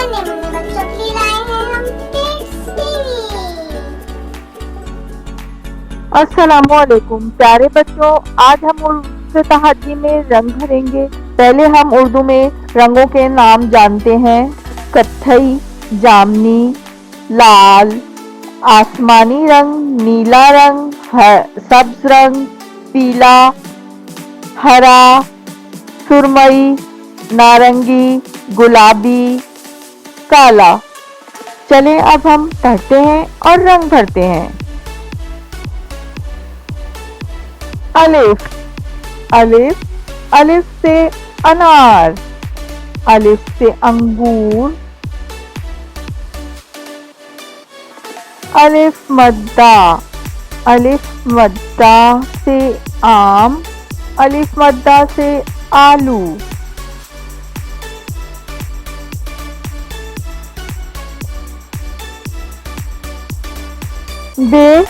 नन्हे मुन्ने बच्चों के लिए लाए हैं हम किड्स टीवी। अस्सलामुअलैकुम प्यारे बच्चों, आज हम उर्दू तहजी में रंग भरेंगे। पहले हम उर्दू में रंगों के नाम जानते हैं। कत्थई, जामनी, लाल, आसमानी रंग, नीला रंग, सब्ज रंग, पीला, हरा, सुरमई, नारंगी, गुलाबी, काला। चलें अब हम पढ़ते हैं और रंग भरते हैं। अलिफ, अलिफ, अलिफ से अनार, अलिफ से अंगूर, अलिफ मद्दा, अलिफ मद्दा से आम, अलिफ मद्दा से आलू। बे,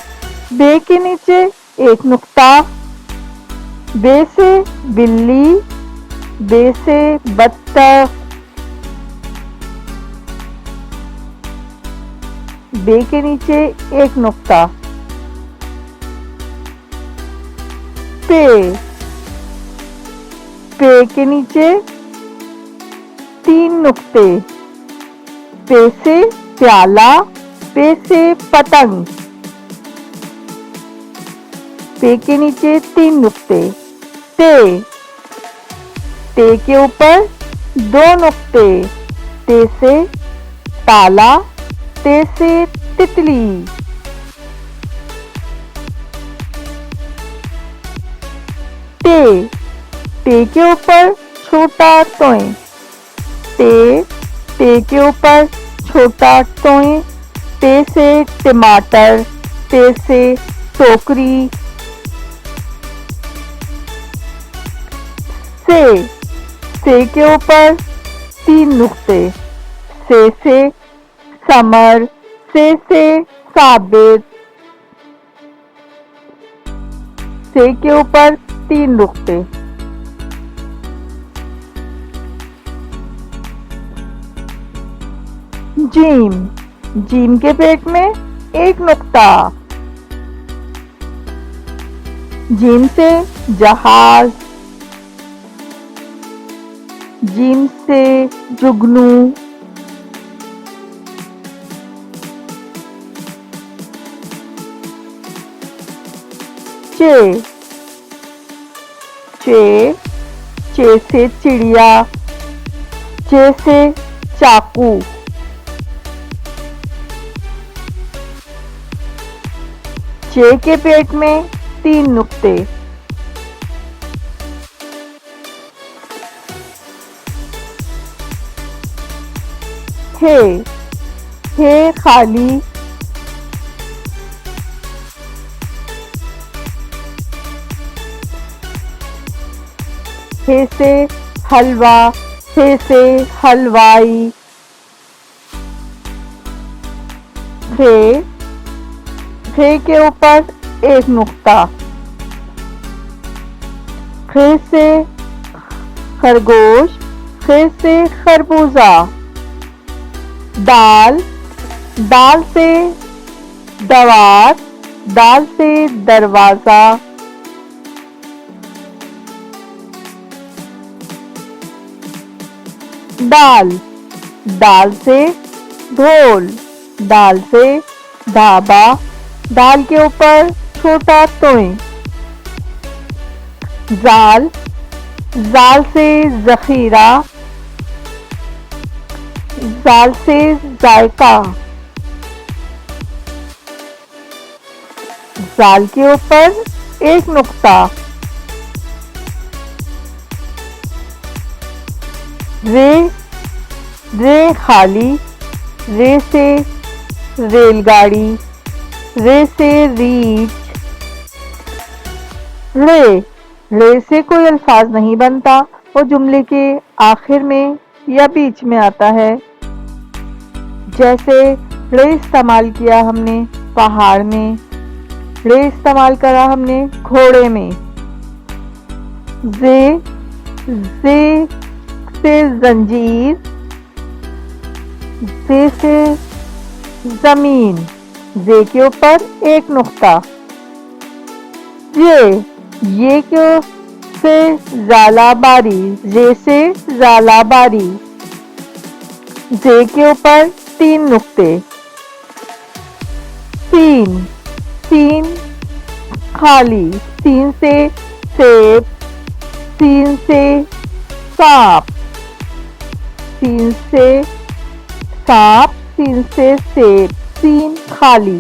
बे के नीचे एक नुक्ता, बे से बिल्ली, बे से बत्तख, बे के नीचे एक नुक्ता। पे, पे के नीचे 3 नुक्ते, पे से प्याला, पे से पतंग, पे के नीचे 3 नुक्ते। ते, ते के ऊपर 2 नुक्ते, ते से ताला, ते से तितली। ते, ते के ऊपर छोटा तोय, ते, ते के ऊपर छोटा तोय, ते से टमाटर, ते से टोकरी। से के ऊपर 3 नुक्ते, से समर, से साबित, से के ऊपर 3 नुक्ते। जीम, जीम के पेट में 1 नुक्ता, जीम से जहाज, जीम से जुगनू, चे, चे, चे से चिड़िया, चे से चाकू, चे के पेट में 3 नुक्ते। हे खाली, हे से हलवा, हे से हलवाई, हे के ऊपर 1 नुक्ता, खे से खरगोश, खे से खरबूजा। दाल, दाल से दवात, दाल से दरवाजा। दाल, दाल से ढोल, दाल से ढाबा, दाल के ऊपर छोटा तोय। जाल, जाल से जखीरा, जाल से जायका। जाल के ऊपर 1 नुक्ता। रे खाली, रे से रेलगाड़ी, रे से रीछ। रे से कोई अल्फाज नहीं बनता, वो जुमले के आखिर में या बीच में आता है। जैसे रे इस्तेमाल किया हमने पहाड़ में, रे इस्तेमाल करा हमने घोड़े में। जे से जंजीर, जे से जमीन, जे के ऊपर एक नुक्ता। ये के से जालाबारी, जे से जालाबारी। जे के ऊपर 3 नुक्ते। सीन, सीन खाली, सीन से सेब, सीन से सांप, सीन से सांप, सीन से सेब, सीन खाली।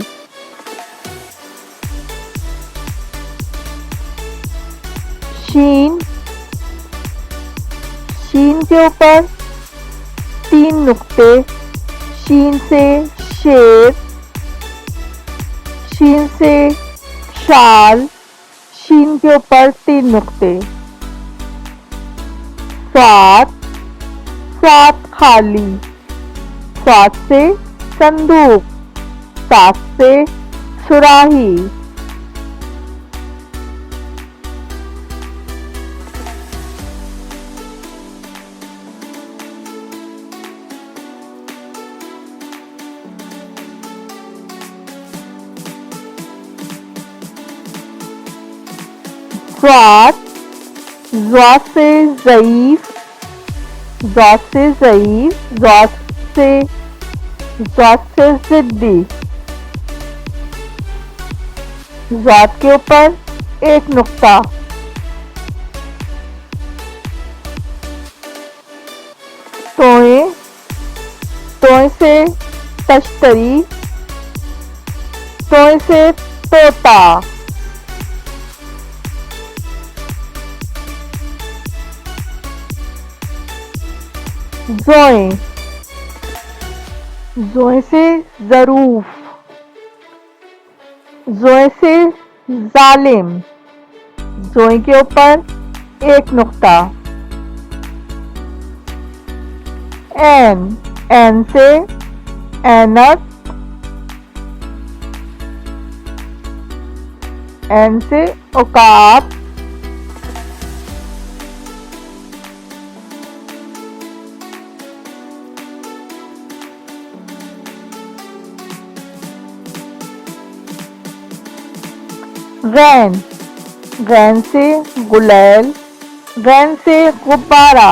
शीन, शीन के ऊपर 3 नुक्ते। शीन से शेर, शीन से शाल, शीन के ऊपर 3 नुक्ते। स्वात, स्वात खाली, स्वात से संदूक, सात से सुराही। ज़्वात, ज़्वात से ज़ईफ, ज़्वात से ज़ईफ, ज़्वात से ज़िद्दी। ज़्वात के ऊपर एक नुक्ता। तोए, तोए से तश्तरी, तोए से तोता। ज़ोए, ज़ोए से ज़रूफ, ज़ोए से जालिम। ज़ोए के ऊपर एक नुक्ता। ऐन, ऐन से ऐनक, ऐन से औकाब। गैन, गैन से गुलैल, गैन से गुब्बारा।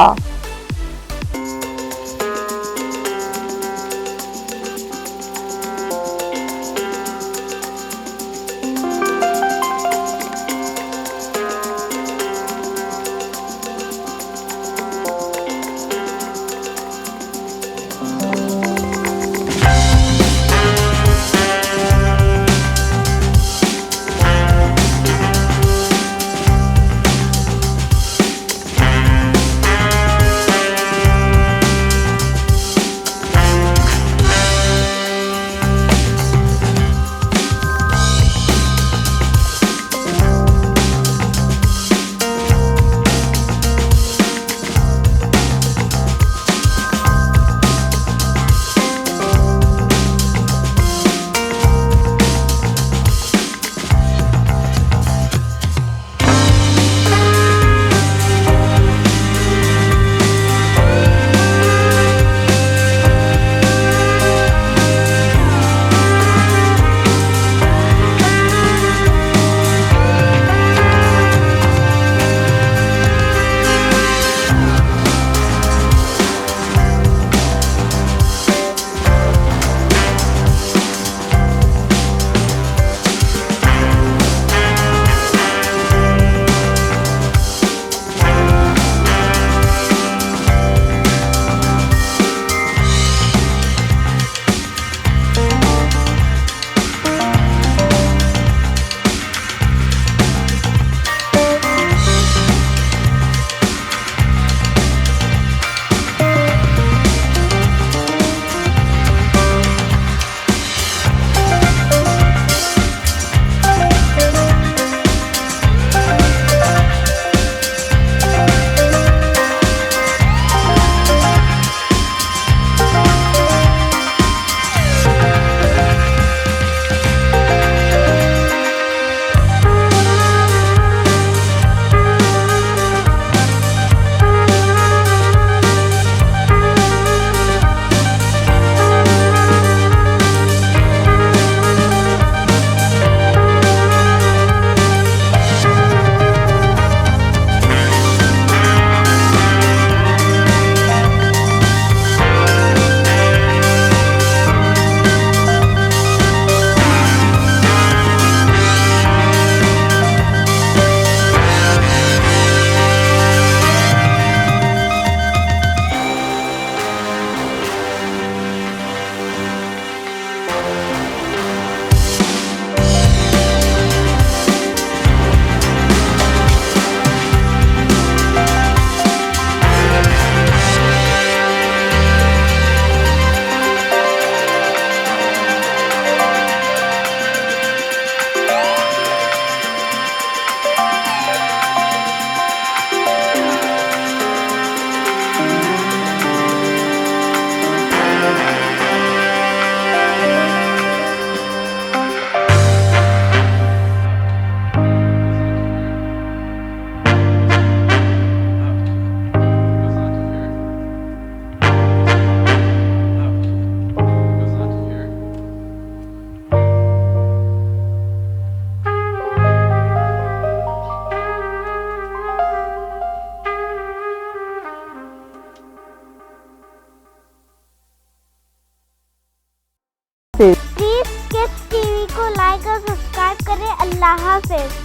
अल्लाह हाफिज।